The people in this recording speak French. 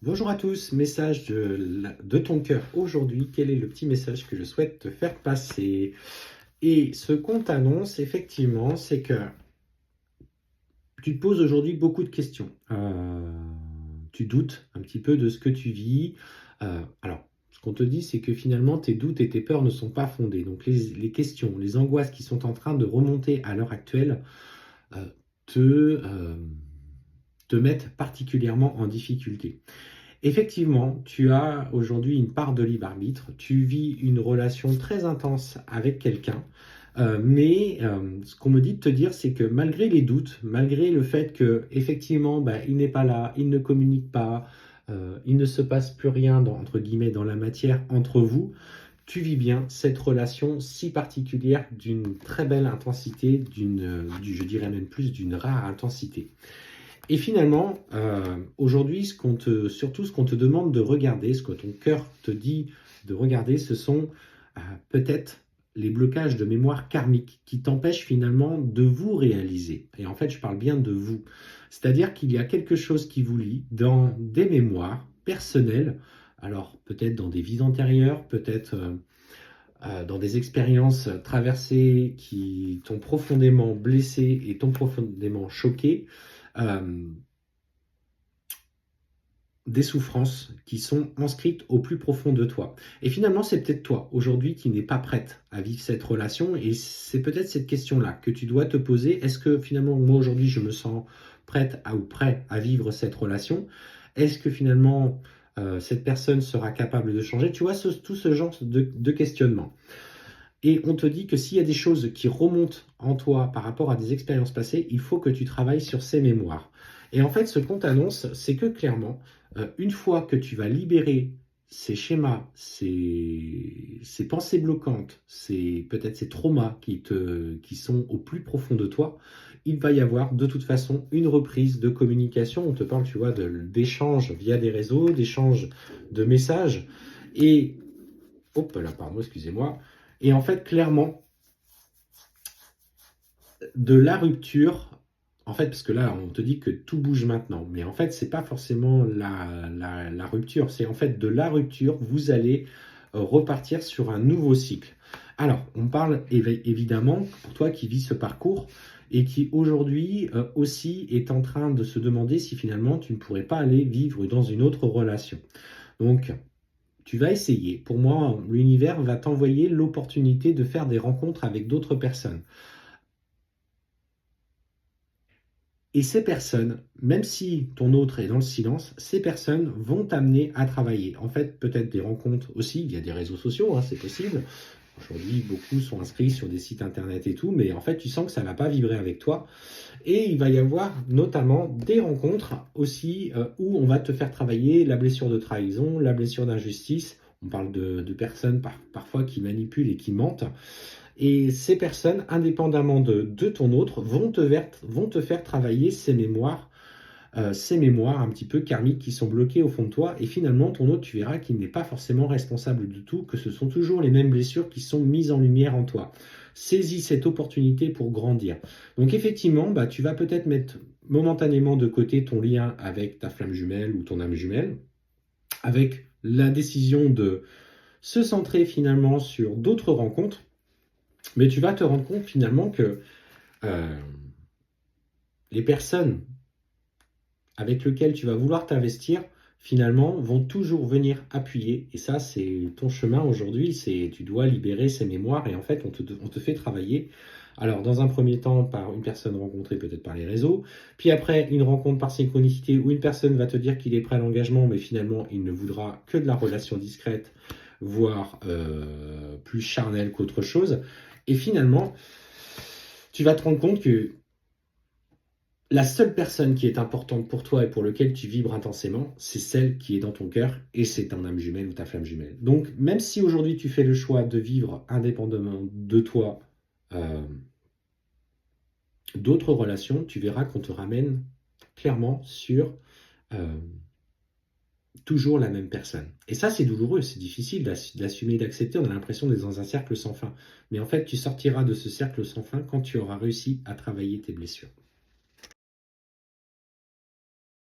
Bonjour à tous, message de ton cœur aujourd'hui. Quel est le petit message que je souhaite te faire passer? Et ce qu'on t'annonce, effectivement, c'est que tu te poses aujourd'hui beaucoup de questions. Tu doutes un petit peu de ce que tu vis. Alors, ce qu'on te dit, c'est que finalement, tes doutes et tes peurs ne sont pas fondés. Donc, les questions, les angoisses qui sont en train de remonter à l'heure actuelle euh, te, euh, te mettent particulièrement en difficulté. Effectivement, tu as aujourd'hui une part de libre arbitre, tu vis une relation très intense avec quelqu'un, mais ce qu'on me dit de te dire, c'est que malgré les doutes, malgré le fait que effectivement, il n'est pas là, il ne communique pas, il ne se passe plus rien entre guillemets dans la matière entre vous, tu vis bien cette relation si particulière d'une très belle intensité, je dirais même plus d'une rare intensité. Et finalement, aujourd'hui, surtout ce qu'on te demande de regarder, ce que ton cœur te dit de regarder, ce sont peut-être les blocages de mémoire karmique qui t'empêchent finalement de vous réaliser. Et en fait, je parle bien de vous. C'est-à-dire qu'il y a quelque chose qui vous lie dans des mémoires personnelles, alors peut-être dans des vies antérieures, peut-être dans des expériences traversées qui t'ont profondément blessé et t'ont profondément choqué. euh, des souffrances qui sont inscrites au plus profond de toi. Et finalement, c'est peut-être toi, aujourd'hui, qui n'est pas prête à vivre cette relation. Et c'est peut-être cette question-là que tu dois te poser. Est-ce que finalement, moi, aujourd'hui, je me sens prête ou prêt à vivre cette relation? Est-ce que finalement, cette personne sera capable de changer? Tu vois, tout ce genre de questionnement. Et on te dit que s'il y a des choses qui remontent en toi par rapport à des expériences passées, il faut que tu travailles sur ces mémoires. Et en fait, ce qu'on t'annonce, c'est que clairement, une fois que tu vas libérer ces schémas, ces pensées bloquantes, peut-être ces traumas qui sont au plus profond de toi, il va y avoir de toute façon une reprise de communication. On te parle, tu vois, d'échanges via des réseaux, d'échanges de messages. Et, hop là, pardon, excusez-moi. Et en fait, clairement, de la rupture, en fait, parce que là, on te dit que tout bouge maintenant, mais en fait, c'est pas forcément la rupture, c'est en fait de la rupture, vous allez repartir sur un nouveau cycle. Alors, on parle évidemment pour toi qui vis ce parcours et qui aujourd'hui aussi est en train de se demander si finalement tu ne pourrais pas aller vivre dans une autre relation. Donc, tu vas essayer. Pour moi, l'univers va t'envoyer l'opportunité de faire des rencontres avec d'autres personnes. Et ces personnes, même si ton autre est dans le silence, ces personnes vont t'amener à travailler. En fait, peut-être des rencontres aussi, il y a des réseaux sociaux, hein, c'est possible. Aujourd'hui, beaucoup sont inscrits sur des sites internet et tout, mais en fait, tu sens que ça ne va pas vibrer avec toi. Et il va y avoir notamment des rencontres aussi où on va te faire travailler la blessure de trahison, la blessure d'injustice. On parle de personnes parfois qui manipulent et qui mentent. Et ces personnes, indépendamment de ton autre, vont te faire travailler ces mémoires un petit peu karmiques qui sont bloquées au fond de toi. Et finalement, ton autre, tu verras qu'il n'est pas forcément responsable de tout, que ce sont toujours les mêmes blessures qui sont mises en lumière en toi. Saisis cette opportunité pour grandir. Donc effectivement, tu vas peut-être mettre momentanément de côté ton lien avec ta flamme jumelle ou ton âme jumelle, avec la décision de se centrer finalement sur d'autres rencontres, mais tu vas te rendre compte finalement que euh, les personnes avec lesquelles tu vas vouloir t'investir, finalement, vont toujours venir appuyer. Et ça, c'est ton chemin aujourd'hui, tu dois libérer ces mémoires et en fait, on te fait travailler. Alors, dans un premier temps, par une personne rencontrée peut-être par les réseaux, puis après, une rencontre par synchronicité où une personne va te dire qu'il est prêt à l'engagement, mais finalement, il ne voudra que de la relation discrète, voire plus charnelle qu'autre chose. Et finalement, tu vas te rendre compte que la seule personne qui est importante pour toi et pour laquelle tu vibres intensément, c'est celle qui est dans ton cœur et c'est ton âme jumelle ou ta flamme jumelle. Donc, même si aujourd'hui tu fais le choix de vivre indépendamment de toi d'autres relations, tu verras qu'on te ramène clairement sur euh, toujours la même personne. Et ça, c'est douloureux, c'est difficile d'assumer, d'accepter. On a l'impression d'être dans un cercle sans fin. Mais en fait, tu sortiras de ce cercle sans fin quand tu auras réussi à travailler tes blessures.